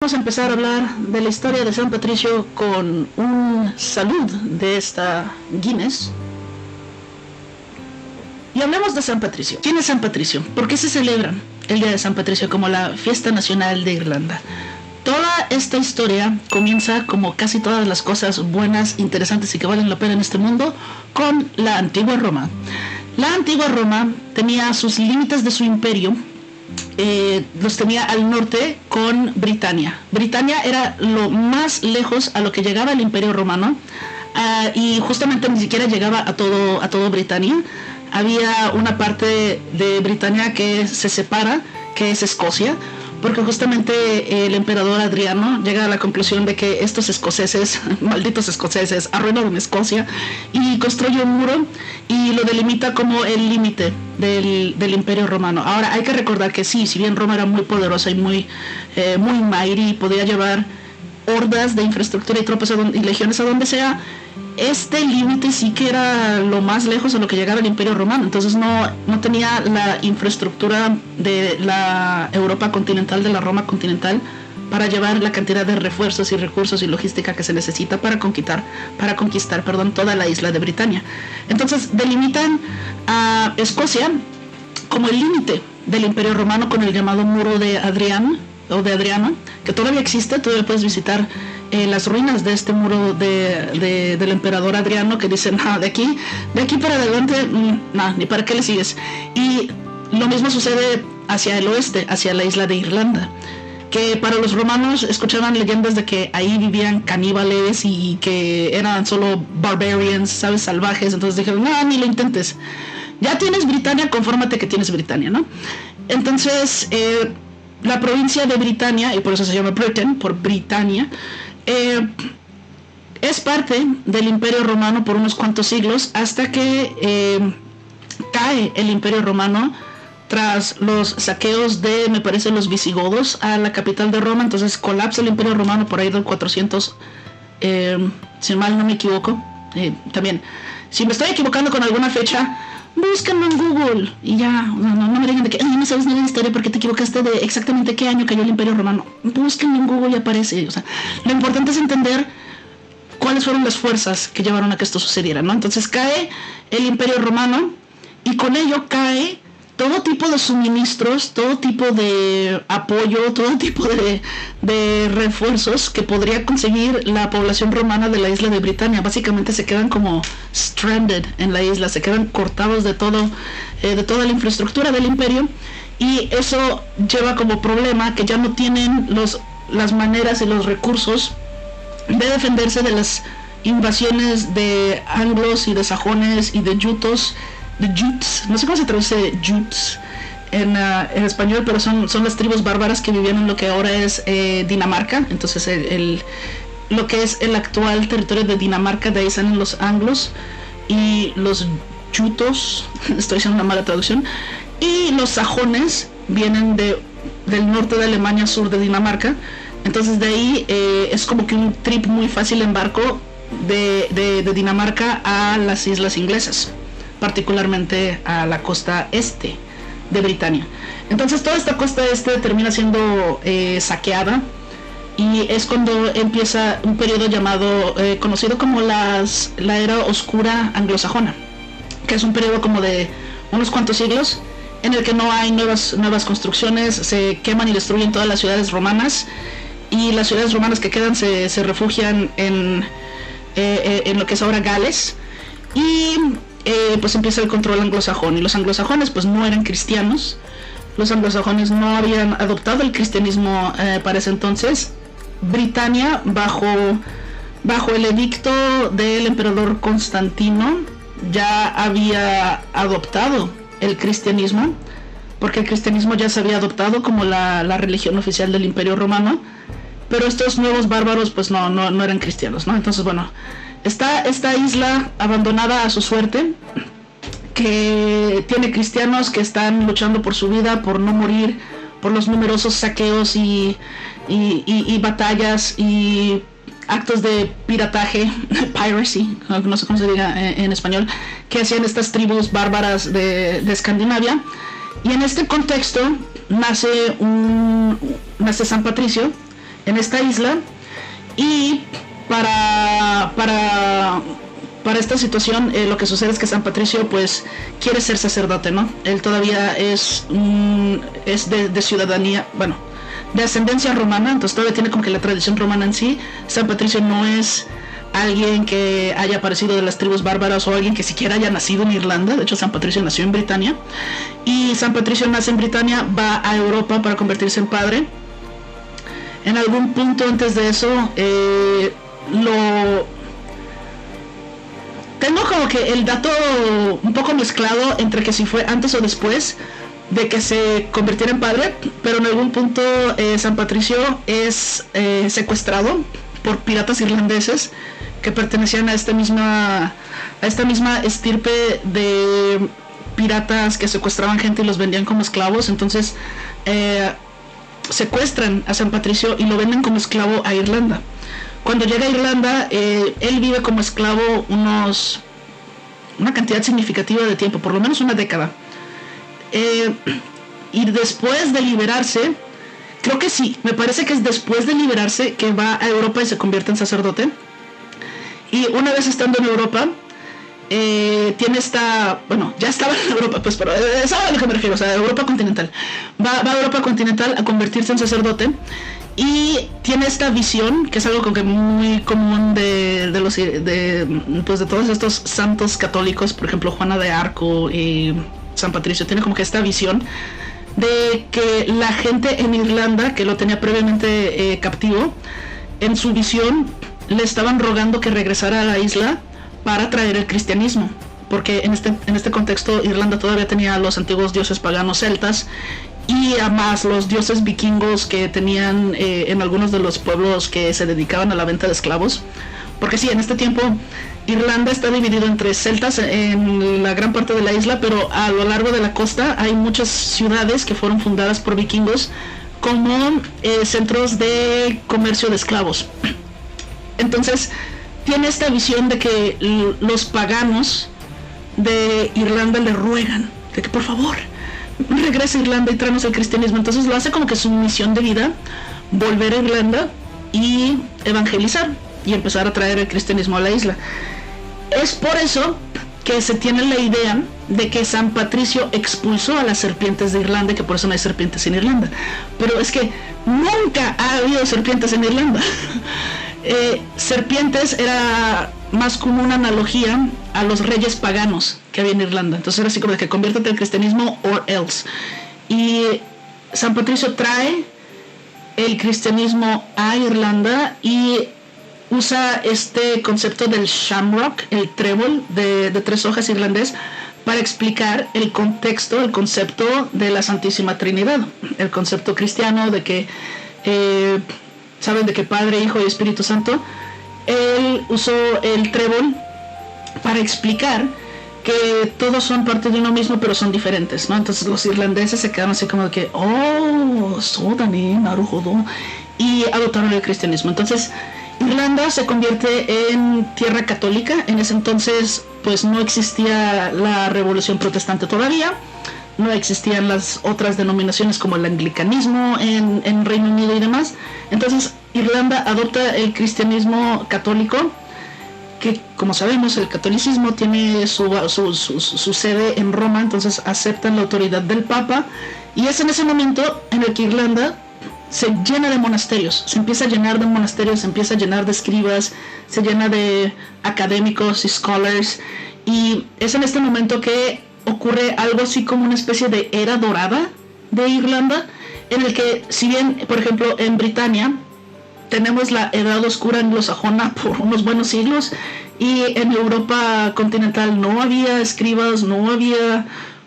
Vamos a empezar a hablar de la historia de San Patricio con un salud de esta Guinness. Y hablemos de San Patricio. ¿Quién es San Patricio? ¿Por qué se celebra el Día de San Patricio como la fiesta nacional de Irlanda? Toda esta historia comienza, como casi todas las cosas buenas, interesantes y que valen la pena en este mundo, con la antigua Roma. La antigua Roma tenía sus límites de su imperio, los tenía al norte con Britania. Britania era lo más lejos a lo que llegaba el imperio romano, y justamente ni siquiera llegaba a todo Britania. Había una parte de Britania que se separa, que es Escocia, porque justamente el emperador Adriano llega a la conclusión de que estos escoceses, malditos escoceses, arruinaron Escocia y construye un muro y lo delimita como el límite del imperio romano. Ahora hay que recordar que sí, si bien Roma era muy poderosa y muy mighty, podía llevar hordas de infraestructura y tropas y legiones a donde sea, este límite sí que era lo más lejos a lo que llegaba el imperio romano. Entonces no tenía la infraestructura de la Europa continental, de la Roma continental, para llevar la cantidad de refuerzos y recursos y logística que se necesita para conquistar toda la isla de Britania. Entonces delimitan a Escocia como el límite del imperio romano con el llamado muro de Adriano, que todavía existe. Todavía puedes visitar las ruinas de este muro del emperador Adriano, que dicen, de aquí para adelante, ni para qué le sigues. Y lo mismo sucede hacia el oeste, hacia la isla de Irlanda, que para los romanos escuchaban leyendas de que ahí vivían caníbales y que eran solo barbarians, ¿sabes? Salvajes. Entonces dijeron, ni lo intentes, ya tienes Britania, confórmate que tienes Britania, ¿no? Entonces la provincia de Britania, y por eso se llama Britain, por Britania, es parte del imperio romano por unos cuantos siglos, hasta que cae el imperio romano tras los saqueos de, me parece, los visigodos a la capital de Roma. Entonces colapsa el imperio romano por ahí del 400, si mal no me equivoco. También, si me estoy equivocando con alguna fecha, búsquenlo en Google y ya, no me digan de que no sabes nada de historia porque te equivocaste de exactamente qué año cayó el imperio romano. Búsquenlo en Google y aparece. O sea, lo importante es entender cuáles fueron las fuerzas que llevaron a que esto sucediera, ¿no? Entonces cae el imperio romano y con ello cae todo tipo de suministros, todo tipo de apoyo, todo tipo de refuerzos que podría conseguir la población romana de la isla de Britania. Básicamente se quedan como stranded en la isla, se quedan cortados de toda la infraestructura del imperio, y eso lleva como problema que ya no tienen las maneras y los recursos de defenderse de las invasiones de anglos y de sajones y de jutos, no sé cómo se traduce Jutes en español, pero son las tribus bárbaras que vivían en lo que ahora es Dinamarca. Entonces lo que es el actual territorio de Dinamarca, de ahí salen los anglos y los jutos, estoy haciendo una mala traducción, y los sajones vienen del norte de Alemania, sur de Dinamarca. Entonces de ahí es como que un trip muy fácil en barco de Dinamarca a las islas inglesas, particularmente a la costa este de Britania. Entonces toda esta costa este termina siendo saqueada, y es cuando empieza un periodo llamado conocido como la era oscura anglosajona, que es un periodo como de unos cuantos siglos en el que no hay nuevas construcciones, se queman y destruyen todas las ciudades romanas, y las ciudades romanas que quedan se refugian en lo que es ahora Gales, y pues empieza el control anglosajón. Y los anglosajones pues no eran cristianos, los anglosajones no habían adoptado el cristianismo para ese entonces. Britania, bajo el edicto del emperador Constantino, ya había adoptado el cristianismo, porque el cristianismo ya se había adoptado como la religión oficial del imperio romano, pero estos nuevos bárbaros pues no eran cristianos, ¿no? Entonces bueno, está esta isla abandonada a su suerte, que tiene cristianos que están luchando por su vida, por no morir, por los numerosos saqueos y batallas y actos de pirataje, piracy, no sé cómo se diga en español, que hacían estas tribus bárbaras de Escandinavia. Y en este contexto nace San Patricio, en esta isla. Y para esta situación, lo que sucede es que San Patricio pues quiere ser sacerdote, ¿no? Él todavía es de ciudadanía, bueno, de ascendencia romana, entonces todavía tiene como que la tradición romana en sí. San Patricio no es alguien que haya aparecido de las tribus bárbaras o alguien que siquiera haya nacido en Irlanda. De hecho, San Patricio nació en Britania, y San Patricio nace en Britania, va a Europa para convertirse en padre. En algún punto antes de eso, tengo como que el dato un poco mezclado entre que si fue antes o después de que se convirtiera en padre, pero en algún punto San Patricio es secuestrado por piratas irlandeses que pertenecían a esta misma estirpe de piratas que secuestraban gente y los vendían como esclavos. Entonces secuestran a San Patricio y lo venden como esclavo a Irlanda. Cuando llega a Irlanda, él vive como esclavo una cantidad significativa de tiempo, por lo menos una década. Y después de liberarse, creo que sí, me parece que es después de liberarse que va a Europa y se convierte en sacerdote. Y una vez estando en Europa, tiene bueno, ya estaba en Europa, pues, pero ¿sabes a lo que me refiero? O sea, Europa continental. Va a Europa continental a convertirse en sacerdote. Y tiene esta visión, que es algo como que muy común de todos estos santos católicos, por ejemplo, Juana de Arco y San Patricio. Tiene como que esta visión de que la gente en Irlanda, que lo tenía previamente captivo, en su visión le estaban rogando que regresara a la isla para traer el cristianismo, porque en este contexto Irlanda todavía tenía a los antiguos dioses paganos celtas, y además los dioses vikingos que tenían en algunos de los pueblos que se dedicaban a la venta de esclavos. Porque sí, en este tiempo Irlanda está dividido entre celtas en la gran parte de la isla, pero a lo largo de la costa hay muchas ciudades que fueron fundadas por vikingos como centros de comercio de esclavos. Entonces tiene esta visión de que los paganos de Irlanda le ruegan de que por favor regresa a Irlanda y tráenos el cristianismo. Entonces lo hace como que su misión de vida, volver a Irlanda y evangelizar y empezar a traer el cristianismo a la isla. Es por eso que se tiene la idea de que San Patricio expulsó a las serpientes de Irlanda, que por eso no hay serpientes en Irlanda. Pero es que nunca ha habido serpientes en Irlanda. Serpientes era más como una analogía a los reyes paganos que había en Irlanda. Entonces era así como de que conviértete al cristianismo or else. Y San Patricio trae el cristianismo a Irlanda y usa este concepto del shamrock, el trébol de 3 hojas irlandés, para explicar el contexto, el concepto de la Santísima Trinidad, el concepto cristiano de que saben de que Padre, Hijo y Espíritu Santo. Él usó el trébol para explicar que todos son parte de uno mismo, pero son diferentes, ¿no? Entonces los irlandeses se quedaron así como de que, oh, sodani, narujodo, y adoptaron el cristianismo. Entonces Irlanda se convierte en tierra católica. En ese entonces pues no existía la revolución protestante todavía, no existían las otras denominaciones como el anglicanismo en Reino Unido y demás. Entonces Irlanda adopta el cristianismo católico, que como sabemos el catolicismo tiene su sede en Roma. Entonces aceptan la autoridad del Papa, y es en ese momento en el que Irlanda se llena de monasterios, se empieza a llenar de monasterios, se empieza a llenar de escribas, se llena de académicos y scholars, y es en este momento que ocurre algo así como una especie de era dorada de Irlanda, en el que, si bien, por ejemplo, en Britania tenemos la edad oscura anglosajona por unos buenos siglos, y en Europa continental no había escribas, no había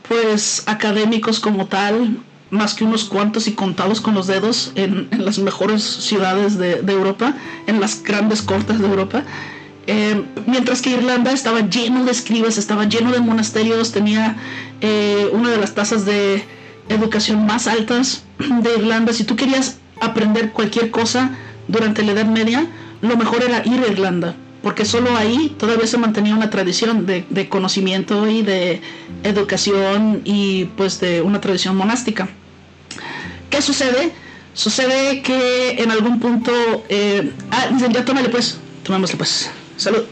pues académicos como tal, más que unos cuantos y contados con los dedos en las mejores ciudades de Europa, en las grandes cortes de Europa. Mientras que Irlanda estaba lleno de escribas, estaba lleno de monasterios, tenía una de las tasas de educación más altas de Irlanda. Si tú querías aprender cualquier cosa durante la Edad Media, lo mejor era ir a Irlanda, porque solo ahí todavía se mantenía una tradición de conocimiento y de educación, y pues de una tradición monástica. ¿Qué sucede? Sucede que en algún punto... dicen, ya tómale pues, tomémosle pues. Salud.